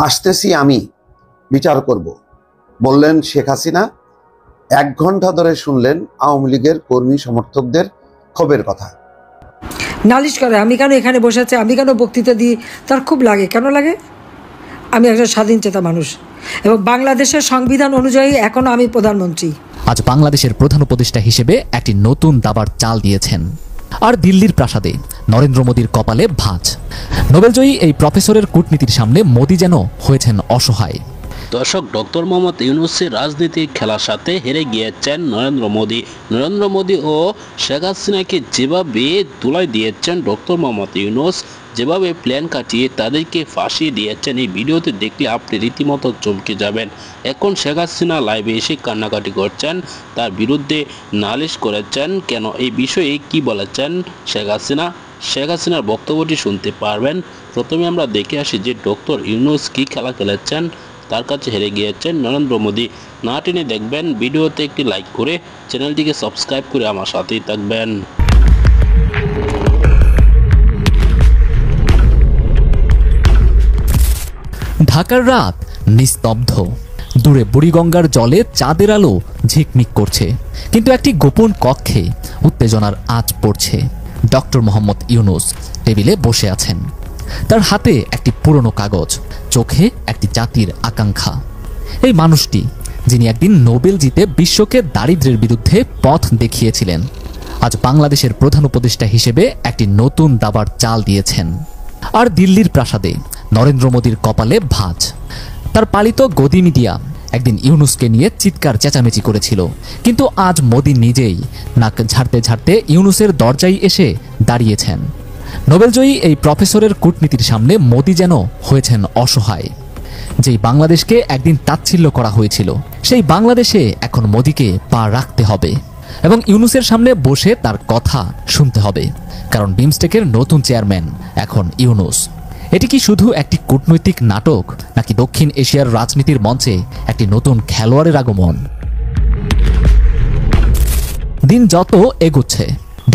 আসতেছি আমি, বিচার করব বললেন শেখ হাসিনা। 1 ঘন্টা ধরে শুনলেন আওয়ামী লীগের কর্মী সমর্থকদের ক্ষোভের কথা। নালিশ করে আমি কেন এখানে বসে আছি, আমি কেন বক্তৃতা দিই, তার খুব লাগে। কেন লাগে? আমি একজন স্বাধীনচেতা মানুষ এবং বাংলাদেশের সংবিধান অনুযায়ী এখনো আমি প্রধানমন্ত্রী। আজ বাংলাদেশের প্রধান উপদেষ্টা হিসেবে একটি নতুন দাবার চাল দিয়েছেন। আর দিল্লির প্রাসাদে নরেন্দ্র মোদীর কপালে ভাঁজ। নোবেলজয়ী এই প্রফেসরের কূটনীতির সামনে মোদী যেন হয়েছেন অসহায়। দর্শক, ডক্টর মোহাম্মদ ইউনূসের রাজনীতির খেলার সাথে হেরে গিয়েছেন নরেন্দ্র মোদী ও শেখ হাসিনাকে যেভাবে ধুলাই দিয়েছেন ডক্টর মোহাম্মদ ইউনূস, যেভাবে প্ল্যান কাটিয়ে তাদেরকে ফাঁসিয়ে দিয়েছেন, এই ভিডিওতে দেখলে আপনি রীতিমতো চমকে যাবেন। এখন শেখ হাসিনা লাইভে এসে কান্নাকাটি করছেন, তার বিরুদ্ধে নালিশ করেছেন। কেন, এই বিষয়ে কি বলেছেন শেখ হাসিনার বক্তব্যটি শুনতে পারবেন। প্রথমে আমরা দেখে আসি যে ডক্টর ইউনূস কি খেলা খেলেছেন, তার কাছে হেরে গিয়েছেন নরেন্দ্র মোদী। না টেনে দেখবেন, ভিডিওতে একটি লাইক করে চ্যানেলটিকে সাবস্ক্রাইব করে আমার সাথেই থাকবেন। ঢাকার রাত নিস্তব্ধ। দূরে বুড়িগঙ্গার জলে চাঁদের আলো ঝিকমিক করছে, কিন্তু একটি গোপন কক্ষে উত্তেজনার আঁচ পড়ছে। ডক্টর মোহাম্মদ ইউনূস টেবিলে বসে আছেন, তার হাতে একটি পুরনো কাগজ, চোখে একটি জাতির আকাঙ্ক্ষা। এই মানুষটি, যিনি একদিন নোবেল জিতে বিশ্বকে দারিদ্র্যের বিরুদ্ধে পথ দেখিয়েছিলেন, আজ বাংলাদেশের প্রধান উপদেষ্টা হিসেবে একটি নতুন দাবার চাল দিয়েছেন। আর দিল্লির প্রাসাদে নরেন্দ্র মোদীর কপালে ভাঁজ। তার পালিত গদি মিডিয়া একদিন ইউনূসকে নিয়ে চিৎকার চেঁচামেচি করেছিল, কিন্তু আজ মোদী নিজেই নাক ঝাড়তে ঝাড়তে ইউনূসের দরজায় এসে দাঁড়িয়েছেন। নোবেলজয়ী এই প্রফেসরের কূটনীতির সামনে মোদী যেন হয়েছেন অসহায়। যেই বাংলাদেশকে একদিন তাচ্ছিল্য করা হয়েছিল, সেই বাংলাদেশে এখন মোদীকে পা রাখতে হবে এবং ইউনূসের সামনে বসে তার কথা শুনতে হবে, কারণ বিমস্টেকের নতুন চেয়ারম্যান এখন ইউনূস। এটি কি শুধু একটি কূটনৈতিক নাটক, নাকি দক্ষিণ এশিয়ার রাজনীতির মঞ্চে একটি নতুন খেলোয়াড়ের আগমন? দিন যত এগোচ্ছে,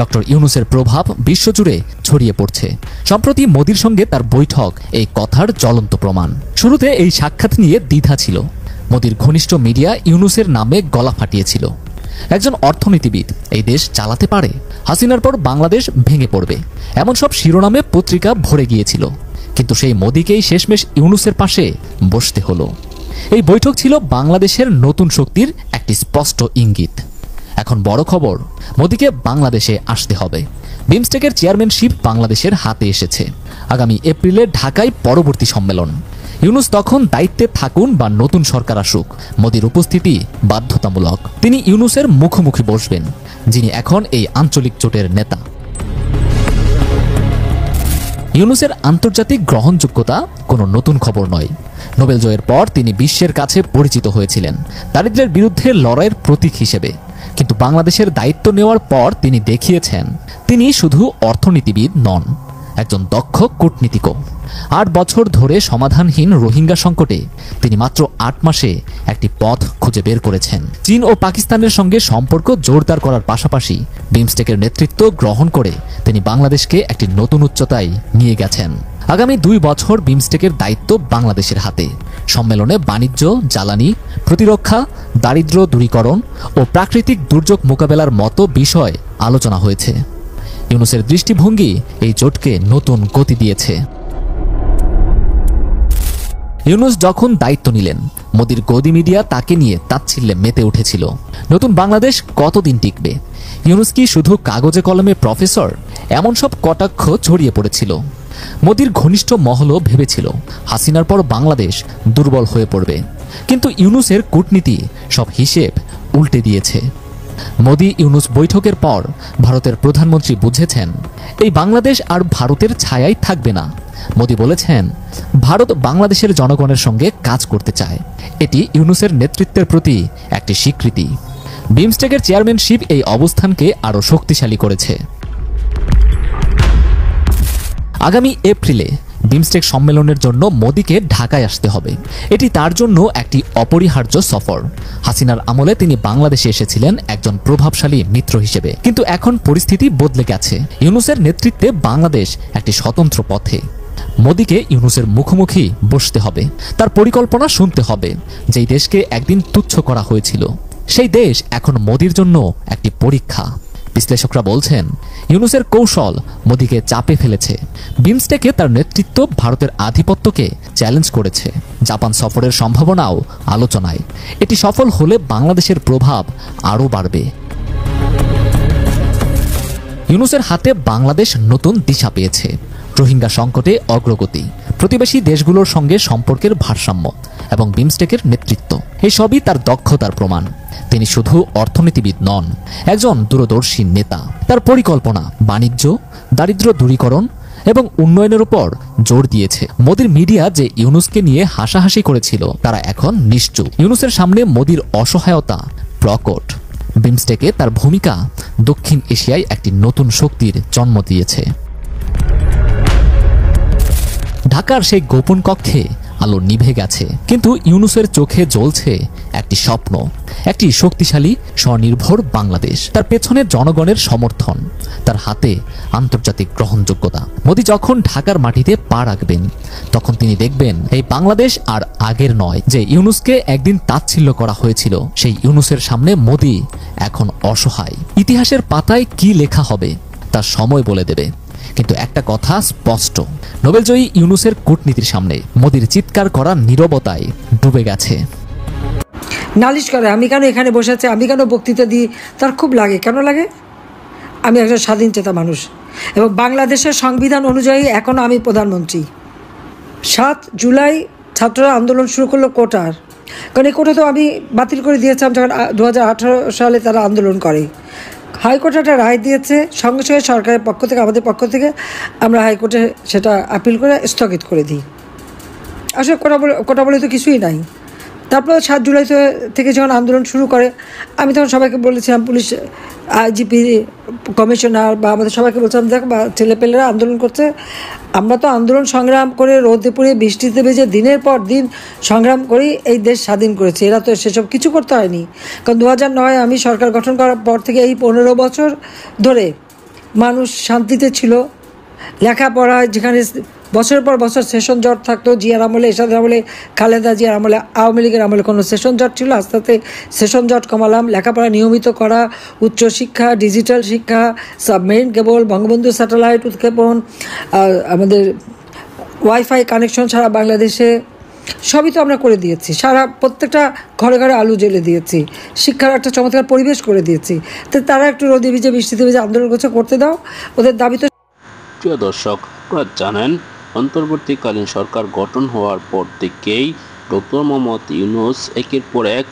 ডক্টর ইউনূসের প্রভাব বিশ্বজুড়ে ছড়িয়ে পড়ছে। সম্প্রতি মোদীর সঙ্গে তার বৈঠক এই কথার জ্বলন্ত প্রমাণ। শুরুতে এই সাক্ষাৎ নিয়ে দ্বিধা ছিল। মোদীর ঘনিষ্ঠ মিডিয়া ইউনূসের নামে গলা ফাটিয়েছিল। একজন অর্থনীতিবিদ এই দেশ চালাতে পারে, হাসিনার পর বাংলাদেশ ভেঙে পড়বে, এমন সব শিরোনামে পত্রিকা ভরে গিয়েছিল। কিন্তু সেই মোদীকেই শেষমেশ ইউনূসের পাশে বসতে হলো। এই বৈঠক ছিল বাংলাদেশের নতুন শক্তির একটি স্পষ্ট ইঙ্গিত। এখন বড় খবর, মোদীকে বাংলাদেশে আসতে হবে। বিমস্টেকের চেয়ারম্যানশিপ বাংলাদেশের হাতে এসেছে। আগামী এপ্রিলে ঢাকায় পরবর্তী সম্মেলন। ইউনূস তখন দায়িত্বে থাকুন বা নতুন সরকার আসুক, মোদীর উপস্থিতি বাধ্যতামূলক। তিনি ইউনূসের মুখোমুখি বসবেন, যিনি এখন এই আঞ্চলিক জোটের নেতা। ইউনূসের আন্তর্জাতিক গ্রহণযোগ্যতা কোনো নতুন খবর নয়। নোবেল জয়ের পর তিনি বিশ্বের কাছে পরিচিত হয়েছিলেন দারিদ্র্যের বিরুদ্ধে লড়াইয়ের প্রতীক হিসেবে, কিন্তু বাংলাদেশের দায়িত্ব নেওয়ার পর তিনি দেখিয়েছেন তিনি শুধু অর্থনীতিবিদ নন, একজন দক্ষ কূটনীতিকও। 8 বছর ধরে সমাধানহীন রোহিঙ্গা সংকটে তিনি মাত্র 8 মাসে একটি পথ খুঁজে বের করেছেন। চীন ও পাকিস্তানের সঙ্গে সম্পর্ক জোরদার করার পাশাপাশি বিমস্টেকের নেতৃত্ব গ্রহণ করে তিনি বাংলাদেশকে একটি নতুন উচ্চতায় নিয়ে গেছেন। আগামী 2 বছর বিমস্টেকের দায়িত্ব বাংলাদেশের হাতে। সম্মেলনে বাণিজ্য, জ্বালানি, প্রতিরক্ষা, দারিদ্র্য দূরীকরণ ও প্রাকৃতিক দুর্যোগ মোকাবেলার মতো বিষয় আলোচনা হয়েছে। ইউনূসের দৃষ্টিভঙ্গি এই জোটকে নতুন গতি দিয়েছে। ইউনূস যখন দায়িত্ব নিলেন, মোদীর গদি মিডিয়া তাকে নিয়ে তাচ্ছিল্যে মেতে উঠেছিল। নতুন বাংলাদেশ কতদিন টিকবে? ইউনূস কি শুধু কাগজে কলমে প্রফেসর? এমন সব কটাক্ষ ছড়িয়ে পড়েছিল। মোদীর ঘনিষ্ঠ মহলও ভেবেছিল হাসিনার পর বাংলাদেশ দুর্বল হয়ে পড়বে, কিন্তু ইউনূসের কূটনীতি সব হিসেব উল্টে দিয়েছে। মোদী ইউনূস বৈঠকের পর ভারতের প্রধানমন্ত্রী বুঝেছেন এই বাংলাদেশ আর ভারতের ছায়ায় থাকবে না। মোদী বলেছেন, ভারত বাংলাদেশের জনগণের সঙ্গে কাজ করতে চায়। এটি ইউনূসের নেতৃত্বের প্রতি একটি স্বীকৃতি। বিমস্টেকের চেয়ারম্যানশিপ এই অবস্থানকে আরও শক্তিশালী করেছে। আগামী এপ্রিলে বিমস্টেক সম্মেলনের জন্য মোদীকে ঢাকায় আসতে হবে। এটি তার জন্য একটি অপরিহার্য সফর। হাসিনার আমলে তিনি বাংলাদেশে এসেছিলেন একজন প্রভাবশালী মিত্র হিসেবে, কিন্তু এখন পরিস্থিতি বদলে গেছে। ইউনূসের নেতৃত্বে বাংলাদেশ একটি স্বতন্ত্র পথে। মোদিকে ইউনূসের মুখোমুখি বসতে হবে, তার পরিকল্পনা শুনতে হবে। যেই দেশকে একদিন তুচ্ছ করা হয়েছিল, সেই দেশ এখন মোদির জন্য একটি পরীক্ষা। বিশ্লেষকরা বলছেন, ইউনূসের কৌশল মোদিকে চাপে ফেলেছে। বিমস্টেকে তার নেতৃত্ব ভারতের আধিপত্যকে চ্যালেঞ্জ করেছে। জাপান সফরের সম্ভাবনাও আলোচনায়। এটি সফল হলে বাংলাদেশের প্রভাব আরও বাড়বে। ইউনূসের হাতে বাংলাদেশ নতুন দিশা পেয়েছে। রোহিঙ্গা সংকটে অগ্রগতি, প্রতিবেশী দেশগুলোর সঙ্গে সম্পর্কের ভারসাম্য এবং বিমস্টেকের নেতৃত্ব, এসবই তার দক্ষতার প্রমাণ। তিনি শুধু অর্থনীতিবিদ নন, একজন দূরদর্শী নেতা। তার পরিকল্পনা বাণিজ্য, দারিদ্র্য দূরীকরণ এবং উন্নয়নের উপর জোর দিয়েছে। মোদির মিডিয়া যে ইউনূসকে নিয়ে হাসাহাসি করেছিল, তারা এখন নিশ্চুপ। ইউনূসের সামনে মোদির অসহায়তা প্রকট। বিমস্টেকে তার ভূমিকা দক্ষিণ এশিয়ায় একটি নতুন শক্তির জন্ম দিয়েছে। ঢাকার সেই গোপন কক্ষে আলো নিভে গেছে, কিন্তু ইউনূসের চোখে জ্বলছে একটি স্বপ্ন, একটি শক্তিশালী স্বনির্ভর বাংলাদেশ। তার পেছনে জনগণের সমর্থন, তার হাতে আন্তর্জাতিক গ্রহণযোগ্যতা। মোদি যখন ঢাকার মাটিতে পা রাখবেন, তখন তিনি দেখবেন এই বাংলাদেশ আর আগের নয়। যে ইউনূসকে একদিন তাচ্ছিল্য করা হয়েছিল, সেই ইউনূসের সামনে মোদি এখন অসহায়। ইতিহাসের পাতায় কি লেখা হবে তা সময় বলে দেবে, কিন্তু একটা কথা স্পষ্ট, নোবেলজয়ী ইউনূসের কূটনীতির সামনে মোদির চিৎকার করা নীরবতায় ডুবে গেছে। নালিশ করে আমি কেন এখানে বসে আছি, আমি কেন বক্তৃতা দিই, তার খুব লাগে। কেন লাগে? আমি একজন স্বাধীন চেতা মানুষ এবং বাংলাদেশের সংবিধান অনুযায়ী এখনও আমি প্রধানমন্ত্রী। 7 জুলাই ছাত্ররা আন্দোলন শুরু করলো কোটার, কারণ এই কোটা তো আমি বাতিল করে দিয়েছিলাম যখন 2018 সালে তারা আন্দোলন করে। হাইকোর্ট একটা রায় দিয়েছে, সঙ্গে সঙ্গে সরকারের পক্ষ থেকে, আমাদের পক্ষ থেকে আমরা হাইকোর্টে সেটা আপিল করে স্থগিত করে দিই। আসলে কোটা বলে তো কিছুই নাই। তারপর 7 জুলাই থেকে যখন আন্দোলন শুরু করে, আমি তখন সবাইকে বলেছিলাম, পুলিশ আইজিপি কমিশনার বা আমাদের সবাইকে বলছিলাম, দেখ বা ছেলেপেলেরা আন্দোলন করছে, আমরা তো আন্দোলন সংগ্রাম করে রোদে পুড়ে বৃষ্টিতে ভেজে দিনের পর দিন সংগ্রাম করেই এই দেশ স্বাধীন করেছে। এরা তো সেসব কিছু করতে হয়নি, কারণ 2009 আমি সরকার গঠন করার পর থেকে এই 15 বছর ধরে মানুষ শান্তিতে ছিল। লেখাপড়ায় যেখানে বছরের পর বছর সেশন জট থাকতো, জিয়ার আমলে, এরশাদের আমলে, খালেদা জিয়ার আমলে, আওয়ামী লীগের আমলে কোনো সেশন জট ছিল, আস্তে আস্তে সেশন জট কমালাম। লেখাপড়া নিয়মিত করা, উচ্চশিক্ষা, ডিজিটাল শিক্ষা, সাবমেরিন কেবল, বঙ্গবন্ধু স্যাটেলাইট উৎক্ষেপণ, আমাদের ওয়াইফাই কানেকশন সারা বাংলাদেশে, সবই তো আমরা করে দিয়েছি। প্রত্যেকটা ঘরে ঘরে আলু জ্বেলে দিয়েছি, শিক্ষার একটা চমৎকার পরিবেশ করে দিয়েছি। তো তারা একটু রোদে ভিজে বৃষ্টিতে ভিজে আন্দোলন করতে দাও, ওদের দাবি তো। প্রিয় দর্শক, আপনারা জানেন অন্তর্বর্তীকালীন সরকার গঠন হওয়ার পর থেকেই ডক্টর মোহাম্মদ ইউনূস একের পর এক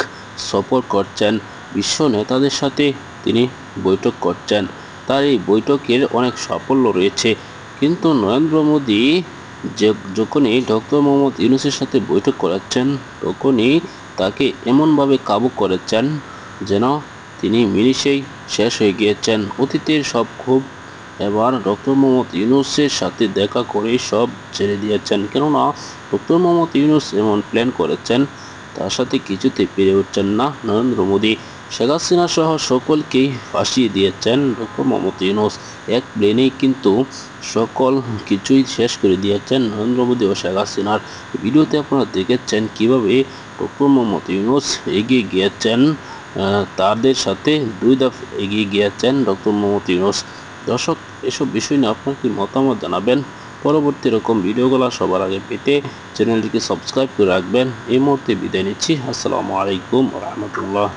সফর করছেন, বিশ্ব নেতাদের সাথে তিনি বৈঠক করছেন। তার এই বৈঠকের অনেক সাফল্য রয়েছে, কিন্তু নরেন্দ্র মোদী যখনই ডক্টর মোহাম্মদ ইউনূসের সাথে বৈঠক করাচ্ছেন, তখনই তাকে এমনভাবে কাবু করেছেন যেন তিনি মিনিশেই শেষ হয়ে গিয়েছেন। অতীতের সব ক্ষোভ এবার ডক্টর মোহাম্মদ ইউনূসের সাথে দেখা করেই সব ছেড়ে দিয়েছেন, কেননা ডক্টর মোহাম্মদ ইউনূস এমন প্ল্যান করেছেন, তার সাথে কিছুতে পেরে উঠছেন না নরেন্দ্র মোদী। শেখ হাসিনা সহ সকলকেই ফাঁসিয়ে দিয়েছেন ডক্টর মোহাম্মদ ইউনূস। এক প্লেনেই কিন্তু সকল কিছুই শেষ করে দিয়েছেন নরেন্দ্র মোদী ও শেখ হাসিনার। ভিডিওতে আপনারা দেখেছেন কিভাবে ডক্টর মোহাম্মদ ইউনূস এগিয়ে গিয়েছেন, তাদের সাথে 2 ধাপ এগিয়ে গিয়েছেন ডক্টর মোহাম্মদ ইউনূস। দর্শক, এসব বিষয় নিয়ে আপনার কি মতামত জানাবেন। পরবর্তী এরকম ভিডিওগুলো সবার আগে পেতে চ্যানেলটিকে সাবস্ক্রাইব করে রাখবেন। এই মুহূর্তে বিদায় নিচ্ছি। আসসালামু আলাইকুম ওয়া রাহমাতুল্লাহ।